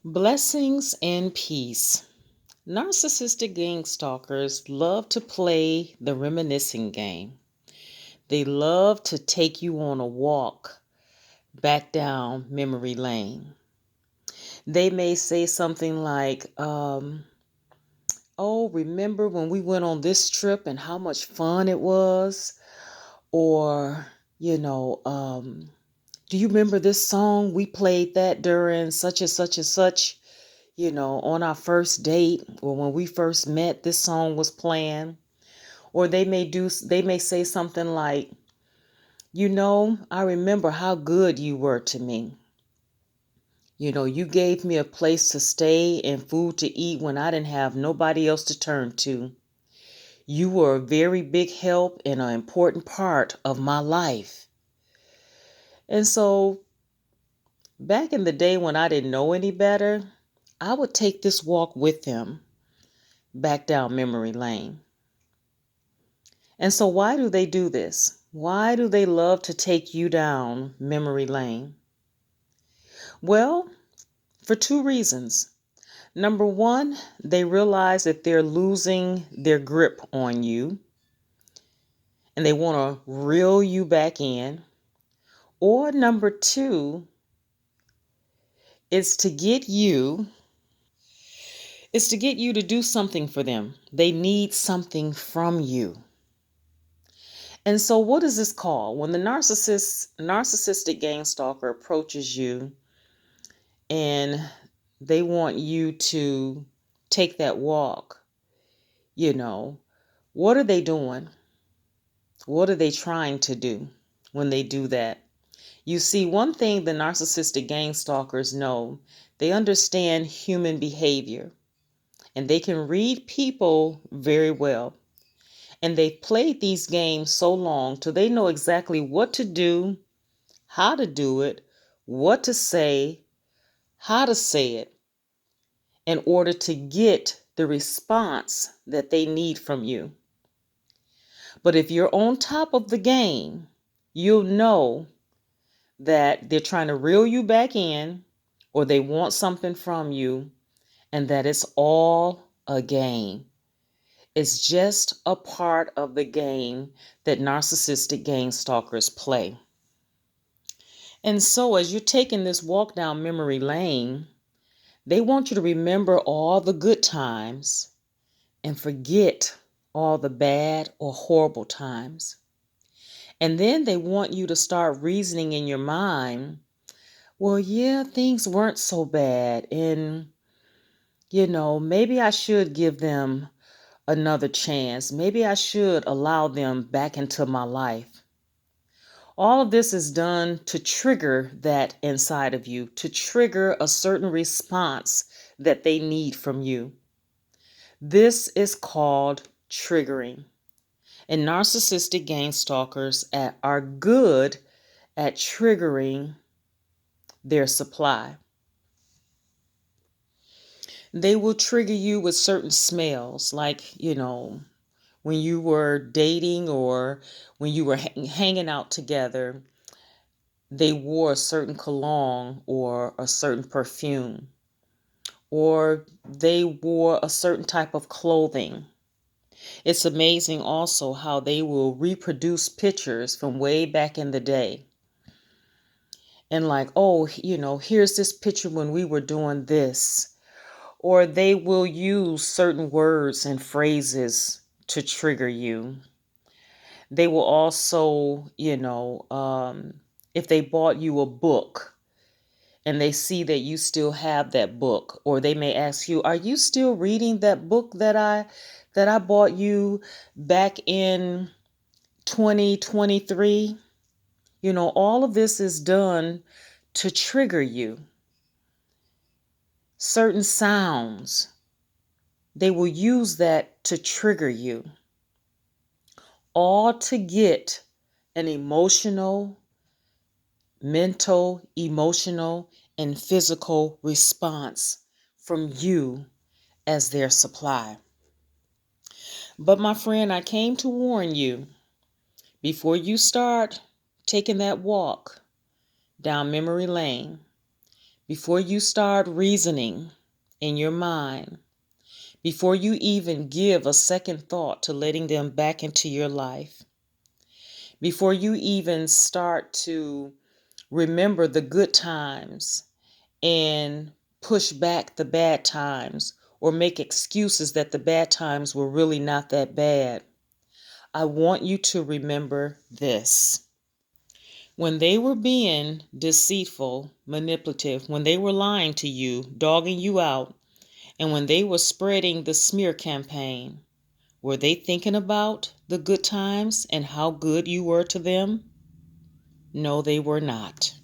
Blessings and peace. Narcissistic gang stalkers love to play the reminiscing game. They love to take you on a walk back down memory lane. They may say something like, oh, remember when we went on this trip and how much fun it was? Or, do you remember this song? We played that during such and such and such. On our first date or when we first met, this song was playing. Or they may say something like, I remember how good you were to me. You gave me a place to stay and food to eat when I didn't have nobody else to turn to. You were a very big help and an important part of my life. And so back in the day when I didn't know any better, I would take this walk with them back down memory lane. And so why do they do this? Why do they love to take you down memory lane? Well, for two reasons. Number one, they realize that they're losing their grip on you and they want to reel you back in. Or number two, it's to get you to do something for them. They need something from you. And so what is this called? When the narcissistic gang stalker approaches you and they want you to take that walk, what are they doing? What are they trying to do when they do that? You see, one thing the narcissistic gang stalkers know, they understand human behavior and they can read people very well. And they've played these games so long till they know exactly what to do, how to do it, what to say, how to say it, in order to get the response that they need from you. But if you're on top of the game, you'll know that they're trying to reel you back in or they want something from you and that it's all a game. It's just a part of the game that narcissistic gang stalkers play. And so as you're taking this walk down memory lane, they want you to remember all the good times and forget all the bad or horrible times. And then they want you to start reasoning in your mind, well, yeah, things weren't so bad. And, maybe I should give them another chance. Maybe I should allow them back into my life. All of this is done to trigger that inside of you, to trigger a certain response that they need from you. This is called triggering. And narcissistic gang stalkers are good at triggering their supply. They will trigger you with certain smells, like, when you were dating or when you were hanging out together, they wore a certain cologne or a certain perfume, or they wore a certain type of clothing. It's amazing also how they will reproduce pictures from way back in the day. And like, oh, here's this picture when we were doing this. Or they will use certain words and phrases to trigger you. They will also, if they bought you a book and they see that you still have that book, or they may ask you, are you still reading that book that I bought you back in 2023? All of this is done to trigger you. Certain sounds, they will use that to trigger you. All to get an emotional, mental, emotional, and physical response from you as their supply. But my friend, I came to warn you, before you start taking that walk down memory lane, Before you start reasoning in your mind, before you even give a second thought to letting them back into your life, before you even start to remember the good times and push back the bad times or make excuses that the bad times were really not that bad, I want you to remember this. When they were being deceitful, manipulative, when they were lying to you, dogging you out, and when they were spreading the smear campaign, were they thinking about the good times and how good you were to them? No, they were not.